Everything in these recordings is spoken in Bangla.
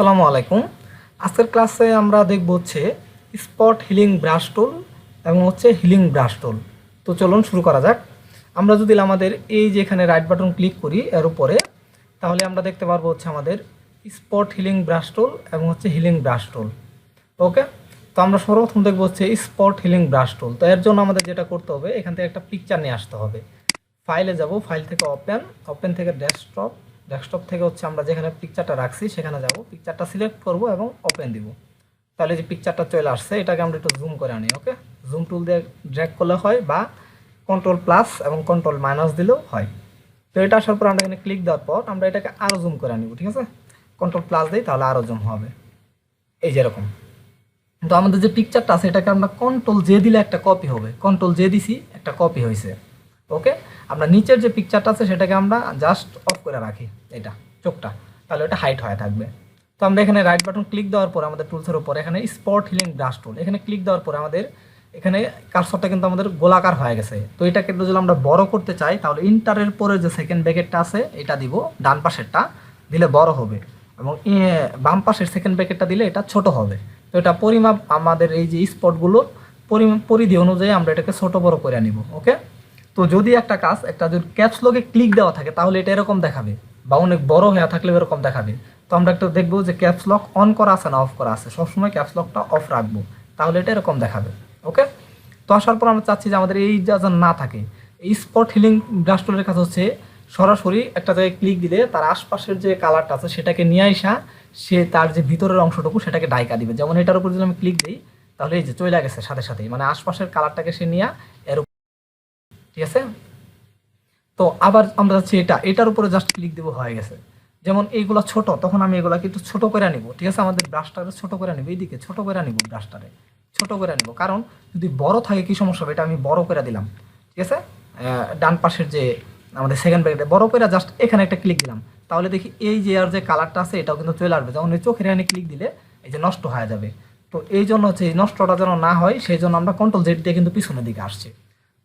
আসসালামু আলাইকুম। আজকের ক্লাসে আমরা দেখব হচ্ছে স্পট হিলিং ব্রাশ টুল এবং হচ্ছে হিলিং ব্রাশ টুল। তো চলুন শুরু করা যাক। আমরা যদি আমাদের এই যে এখানে রাইট বাটন ক্লিক করি এর উপরে, তাহলে আমরা দেখতে পারবো হচ্ছে আমাদের স্পট হিলিং ব্রাশ টুল এবং হচ্ছে হিলিং ব্রাশ টুল। ওকে, তো আমরা সর্বপ্রথম দেখবো হচ্ছে স্পট হিলিং ব্রাশ টুল। তো এর জন্য আমাদের যেটা করতে হবে, এখান থেকে একটা পিকচার নিয়ে আসতে হবে। ফাইলে যাব, ফাইল থেকে ওপেন থেকে ডেস্কটপ থেকে হচ্ছে আমরা যেখানে পিকচারটা রাখছি সেখানে যাব, পিকচারটা সিলেক্ট করব এবং ওপেন দিব। তাহলে যে পিকচারটা চলে আসছে, এটাকে আমরা একটু জুম করে আনি। ওকে, জুম টুল দিয়ে ড্র্যাগ করলে হয় বা কন্ট্রোল প্লাস এবং কন্ট্রোল মাইনাস দিলেও হয়। তো এটা আসার পর আমরা এখানে ক্লিক দেওয়ার পর আমরা এটাকে আরও জুম করে আনিব। ঠিক আছে, কন্ট্রোল প্লাস দিই তাহলে আরও জুম হবে, এই যেরকম। তো আমাদের যে পিকচারটা আছে এটাকে আমরা কন্ট্রোল জে দিলে একটা কপি হবে, কন্ট্রোল জে দিছি একটা কপি হয়েছে। ওকে, আমরা নিচের যে পিকচারটা আছে সেটাকে আমরা জাস্ট অফ করে রাখি, এটা চোখটা, তাহলে ওটা হাইট হয়ে থাকবে। তো আমরা এখানে রাইট বাটন ক্লিক দেওয়ার পর আমাদের টুলসের উপর এখানে স্পট হিলিং ব্রাশ টুল, এখানে ক্লিক দেওয়ার পর আমাদের এখানে কার্সরটা কিন্তু আমাদের গোলাকার হয়ে গেছে। তো এটা কিন্তু যদি আমরা বড় করতে চাই তাহলে ইন্টারের পরে যে সেকেন্ড ব্র্যাকেটটা আছে এটা দিব, ডান পাশেরটা দিলে বড় হবে এবং বাম পাশের সেকেন্ড ব্র্যাকেটটা দিলে এটা ছোট হবে। তো এটা পরিমাপ আমাদের এই যে স্পটগুলোর পরিধি অনুযায়ী আমরা এটাকে ছোট বড় করে নিব। ওকে, তো যদি একটা যদি ক্যাপস লকে ক্লিক দেওয়া থাকে তাহলে এটা এরকম দেখাবে, বা অনেক বড় হয়ে থাকলে এরকম দেখাবে। তো আমরা একটা দেখবো যে ক্যাপস লক অন করা আছে না অফ করা আছে, সবসময় ক্যাপস লকটা অফ রাখবো, তাহলে এটা এরকম দেখাবে। ওকে, তো আসার পর আমরা চাচ্ছি যে আমাদের এই যেন না থাকে। এই স্পট হিলিং ব্রাশ টুলের কাছে হচ্ছে সরাসরি একটা জায়গায় ক্লিক দিলে তার আশপাশের যে কালারটা আছে সেটাকে নিয়ে আসা, সে তার যে ভিতরের অংশটুকু সেটাকে ডাইকা দিবে। যেমন এটার উপর যদি আমি ক্লিক দিই তাহলে এই যে চলে গেছে সাথে সাথেই, মানে আশপাশের কালারটাকে সে নিয়ে এর, ঠিক আছে। তো আবার আমরা যাচ্ছি এটার উপরে জাস্ট ক্লিক দেবো, হয়ে গেছে। যেমন এইগুলো ছোট, তখন আমি এগুলাকে একটু ছোট করে নিব। ঠিক আছে, আমাদের ব্রাশটারে ছোট করে নিব, এইদিকে ছোট করে নিব, ব্রাশটারে ছোট করে নিব, কারণ যদি বড় থাকে কি সমস্যা হবে, এটা আমি বড় করে দিলাম। ঠিক আছে, ডান পাশের যে আমাদের সেকেন্ড ব্র্যাকেটে বড় করে জাস্ট এখানে একটা ক্লিক দিলাম, তাহলে দেখি এই যে আর যে কালারটা আছে এটাও কিন্তু চলে আসবে। যেমন এই চোখের এখানে ক্লিক দিলে এই যে নষ্ট হয়ে যাবে। তো এই জন্য হচ্ছে এই নষ্টটা যেন না হয় সেই জন্য আমরা কন্ট্রোল জেড দিয়ে কিন্তু পিছনের দিকে আসছে।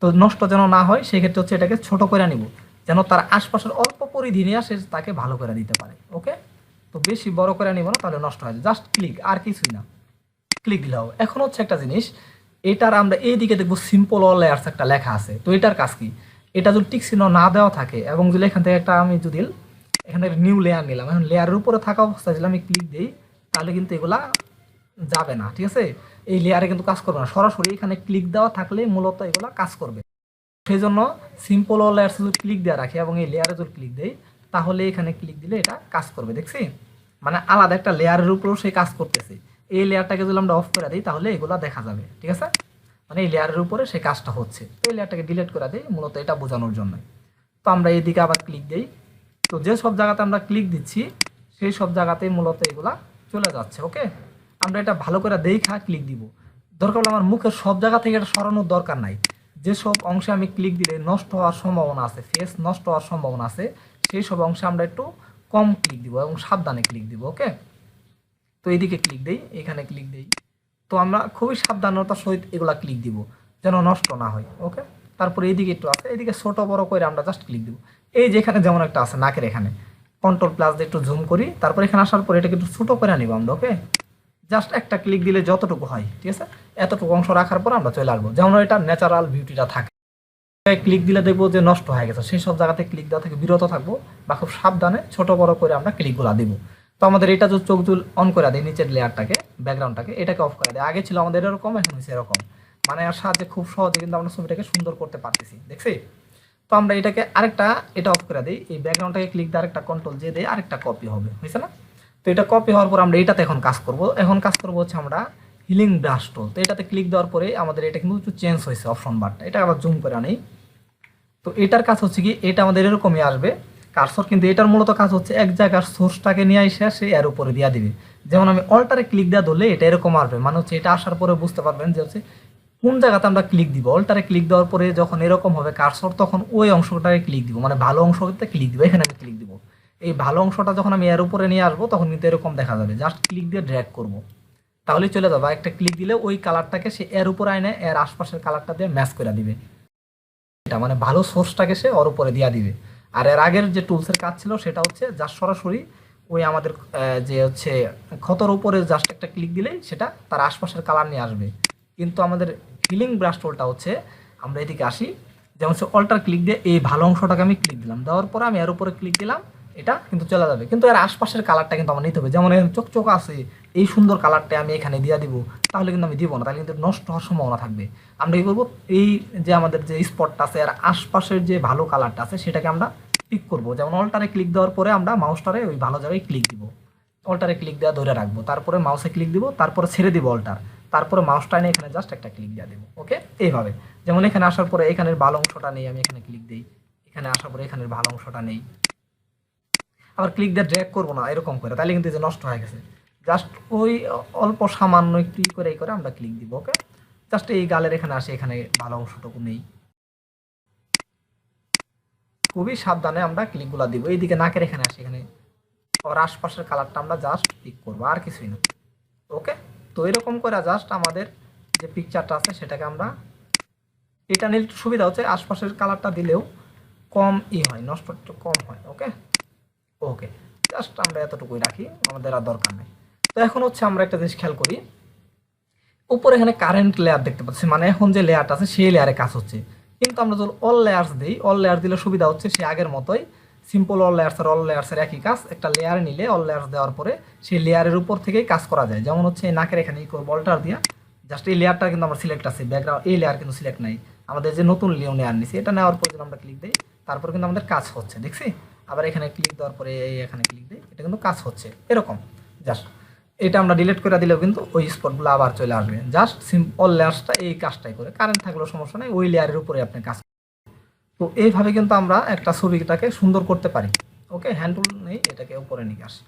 তো নষ্ট যেন না হয় সেক্ষেত্রে হচ্ছে এটাকে ছোট করে নিব, যেন তার আশপাশের অল্প পরিধি নিয়ে সে তাকে ভালো করে দিতে পারে। ওকে, তো বেশি বড় করে নিব না, তাহলে নষ্ট হয়। জাস্ট ক্লিক, আর কিছুই না, ক্লিক দিলে হবে। এখন হচ্ছে একটা জিনিস, এটার আমরা এইদিকে দেখবো সিম্পল অল লেয়ার্স একটা লেখা আছে। তো এটার কাজ কি, এটা যদি টিক চিহ্ন না দেওয়া থাকে এবং যদি এখান থেকে একটা আমি যদি এখানে নিউ লেয়ার নিলাম, এখন লেয়ারের উপরে থাকা অবস্থায় যদি আমি ক্লিক দিই তাহলে কিন্তু এগুলা যাবে না। ঠিক আছে, এই লেয়ারে কিন্তু কাজ করবে না, সরাসরি এখানে ক্লিক দেওয়া থাকলে মূলত এগুলা কাজ করবে। সেই জন্য সিম্পল অল লেয়ার্স যদি ক্লিক দেওয়া রাখি এবং এই লেয়ারে যদি ক্লিক দেই তাহলে এখানে ক্লিক দিলে এটা কাজ করবে। দেখছি, মানে আলাদা একটা লেয়ারের উপরেও সেই কাজ করতেছে। এই লেয়ারটাকে যদি আমরা অফ করে দিই তাহলে এগুলা দেখা যাবে। ঠিক আছে, মানে এই লেয়ারের উপরে সেই কাজটা হচ্ছে। তো এই লেয়ারটাকে ডিলিট করে দিই, মূলত এটা বোঝানোর জন্য। তো আমরা এইদিকে আবার ক্লিক দিই, তো যে সব জায়গাতে আমরা ক্লিক দিচ্ছি সেই সব জায়গাতেই মূলত এগুলা চলে যাচ্ছে। ওকে, আমরা এটা ভালো করে দেখা ক্লিক দিব। দরকার হলে আমার মুখের সব জায়গা থেকে এটা সরানোর দরকার নাই। যেসব অংশে আমি ক্লিক দিলে নষ্ট হওয়ার সম্ভাবনা আছে, ফেস নষ্ট হওয়ার সম্ভাবনা আছে, সেই সব অংশে আমরা একটু কম ক্লিক দিব এবং সাবধানে ক্লিক দিব। ওকে, তো এইদিকে ক্লিক দেই, এখানে ক্লিক দেই, তো আমরা খুবই সাবধানতার সহিত এগুলা ক্লিক দিব যেন নষ্ট না হয়। ওকে, তারপরে এইদিকে একটু আছে, এইদিকে ছোট বড় করে আমরা জাস্ট ক্লিক দিব। এই যে এখানে যেমন একটা আছে নাকের এখানে, কন্ট্রোল প্লাস দিয়ে একটু জুম করি, তারপর এখানে আসার পর এটাকে একটু ছোট করে নিব আমরা। ওকে, জাস্ট একটা ক্লিক দিলে যতটুকু হয়, ঠিক আছে, এতটুকু অংশ রাখার পর আমরা চলে আসবো, যেমন এটা ন্যাচারাল বিউটিটা থাকে। ক্লিক দিলে দেখবো যে নষ্ট হয়ে গেছে, সেই সব জায়গাতে ক্লিক দেওয়া থেকে বিরত থাকবো বা খুব সাবধানে ছোট বড় করে আমরা ক্লিকগুলো দিব। তো আমাদের এটা যদি চোখ জুল অন করে দেয়, নিচের লেয়ারটাকে ব্যাকগ্রাউন্ডটাকে এটাকে অফ করে দেয়। আগে ছিল আমাদের এরকম, এখন হচ্ছে এরকম, মানে আর সাহায্যে খুব সহজে কিন্তু আমরা ছবিটাকে সুন্দর করতে পারতেছি। দেখছি, তো আমরা এটাকে আরেকটা এটা অফ করে দিই, এই ব্যাকগ্রাউন্ডটাকে ক্লিক দিয়ে আরেকটা কন্ট্রোল যে দেয়, আরেকটা কপি হবে, হয়েছে না? তো এটা কপি হওয়ার পর আমরা এটাতে এখন কাজ করব। এখন কাজ করবো হচ্ছে আমরা হিলিং ব্রাশ টুল। তো এটাতে ক্লিক দেওয়ার পরে আমাদের এটা কিন্তু একটু চেঞ্জ হয়েছে অপশন বারটা, এটা আবার জুম করে আনি। তো এটার কাজ হচ্ছে কি, এটা আমাদের এরকমই আসবে কার্সর, কিন্তু এটার মূলত কাজ হচ্ছে এক জায়গার সোর্সটাকে নিয়ে এসে সে এর উপরে দিয়ে দিবে। যেমন আমি অল্টারে ক্লিক দেওয়া ধরলে এটা এরকম আসবে, মানে হচ্ছে এটা আসার পরে বুঝতে পারবেন যে হচ্ছে কোন জায়গাতে আমরা ক্লিক দিব। অল্টারে ক্লিক দেওয়ার পরে যখন এরকম হবে কার্সর, তখন ওই অংশটাকে ক্লিক দিব, মানে ভালো অংশটাতে ক্লিক দিব, এখানে আমি ক্লিক দিব। এই ভালো অংশটা যখন আমি এর উপরে নিয়ে আসবো তখন কিন্তু এরকম দেখা যাবে, জাস্ট ক্লিক দিয়ে ড্র্যাগ করব তাহলেই চলে যাবে। একটা ক্লিক দিলে ওই কালারটাকে সে এর উপরে আনে এর আশপাশের কালারটা দিয়ে ম্যাচ করে দিবে, এটা মানে ভালো সোর্সটাকে সে ওর উপরে দিয়া দিবে। আর এর আগের যে টুলসের কাজ ছিল সেটা হচ্ছে যা সরাসরি ওই আমাদের যে হচ্ছে ক্ষতর উপরে জাস্ট একটা ক্লিক দিলেই সেটা তার আশপাশের কালার নিয়ে আসবে। কিন্তু আমাদের হিলিং ব্রাশ টুলটা হচ্ছে আমরা এদিকে আসি, যেমন হচ্ছে অল্টার ক্লিক দিয়ে এই ভালো অংশটাকে আমি ক্লিক দিলাম, দেওয়ার পরে আমি এর উপরে ক্লিক দিলাম, এটা কিন্তু চলে যাবে। কিন্তু এর আশপাশের কালারটা কিন্তু আমার নিতে হবে, যেমন এখানে চকচক আছে, এই সুন্দর কালারটা আমি এখানে দিয়ে দিব, তাহলে কিন্তু আমি দিব না, তাহলে কিন্তু নষ্ট হওয়ার সম্ভাবনা থাকবে। আমরা কি করবো, এই যে আমাদের যে স্পটটা আছে এর আশপাশের যে ভালো কালারটা আছে সেটাকে আমরা পিক করবো। যেমন অল্টারে ক্লিক দেওয়ার পরে আমরা মাউসটারে ওই ভালো জায়গায় ক্লিক দিব, অল্টারে ক্লিক দেওয়া ধরে রাখবো, তারপরে মাউসে ক্লিক দিব, তারপরে ছেড়ে দিব অল্টার, তারপরে মাউসটা নিয়ে এখানে জাস্ট একটা ক্লিক দিয়ে দেবো। ওকে, এইভাবে। যেমন এখানে আসার পরে এখানের ভালো অংশটা নেই, আমি এখানে ক্লিক দিই, এখানে আসার পরে এখানের ভালো অংশটা নেই, আবার ক্লিক দিয়ে ড্র্যাগ করবো না এরকম করে, তাহলে কিন্তু এই যে নষ্ট হয়ে গেছে। জাস্ট ওই অল্প সামান্য একটু করে এই করে আমরা ক্লিক দিব। ওকে, জাস্ট এই গালের এখানে আসে, এখানে ভালো অংশটুকু নেই, খুবই সাবধানে আমরা ক্লিকগুলো দিব। এইদিকে নাকের এখানে আসে, এখানে ওর আশপাশের কালারটা আমরা জাস্ট পিক করবো, আর কিছুই না। ওকে, তো এরকম করে জাস্ট আমাদের যে পিকচারটা আছে সেটাকে আমরা, এটা নিলে একটু সুবিধা হচ্ছে আশপাশের কালারটা দিলেও কম হয়, নষ্ট একটু কম হয়। ওকে ওকে, জাস্ট আমরা এতটুকুই রাখি, আমাদের আর দরকার নেই। তো এখন হচ্ছে আমরা একটা জিনিস খেয়াল করি, উপরে এখানে কারেন্ট লেয়ার দেখতে পাচ্ছি, মানে এখন যে লেয়ারটা আছে সেই লেয়ারে কাজ হচ্ছে। কিন্তু আমরা যদি অল লেয়ার্স দিই, অল লেয়ার দিলে সুবিধা হচ্ছে সে আগের মতোই সিম্পল অল লেয়ার্সের একই কাজ, একটা লেয়ার নিলে অল লেয়ার্স দেওয়ার পরে সেই লেয়ারের উপর থেকেই কাজ করা যায়। যেমন হচ্ছে নাকের এখানে বলটার দিয়া জাস্ট এই লেয়ারটা কিন্তু আমার সিলেক্ট আছে, ব্যাকগ্রাউন্ড এই লেয়ার কিন্তু সিলেক্ট নাই, আমাদের যে নতুন লেয়ার নিছি এটা নেওয়ার পর যদি আমরা ক্লিক দিই তারপর কিন্তু আমাদের কাজ হচ্ছে, দেখছি। আবার এখানে ক্লিক দেওয়ার পরে এই এখানে ক্লিক দিই, এটা কিন্তু কাজ হচ্ছে এরকম। জাস্ট এটা আমরা ডিলিট করে দিলেও কিন্তু ওই স্পটগুলো আবার চলে আসবে। জাস্ট সিম্পল লেয়ারসটা এই কাজটাই করে, কারেন্ট থাকলেও সমস্যা নেই, ওই লেয়ারের উপরে আপনি কাজ। তো এইভাবে কিন্তু আমরা একটা ছবিটাকে সুন্দর করতে পারি। ওকে, হ্যান্ড টুল নেই, এটাকে উপরে নিয়ে আসি।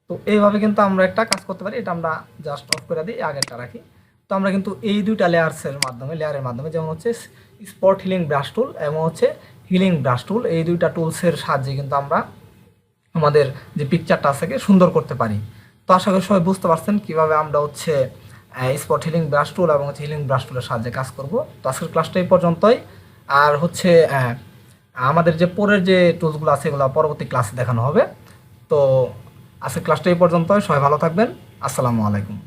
তো এইভাবে কিন্তু আমরা একটা কাজ করতে পারি, এটা আমরা জাস্ট অফ করে দিই, আগেরটা রাখি। তো আমরা কিন্তু এই দুইটা লেয়ারের মাধ্যমে যেমন হচ্ছে স্পট হিলিং ব্রাশ টুল এবং হচ্ছে হিলিং ব্রাশ টুল, এই দুইটা টুলসের সাহায্যে কিন্তু আমরা আমাদের যে পিকচারটা আছে সুন্দর করতে পারি। তো আশা করি সবাই বুঝতে পারছেন কিভাবে আমরা হচ্ছে স্পট হিলিং ব্রাশ টুল এবং হচ্ছে হিলিং ব্রাশ টুলের সাহায্যে কাজ করব। তো আজকের ক্লাসটা এই পর্যন্তই। আর হচ্ছে আমাদের যে পরের যে টুলসগুলো আছে এগুলো পরবর্তী ক্লাসে দেখানো হবে। তো আজকের ক্লাসটা এই পর্যন্তই, সবাই ভালো থাকবেন, আসসালামু আলাইকুম।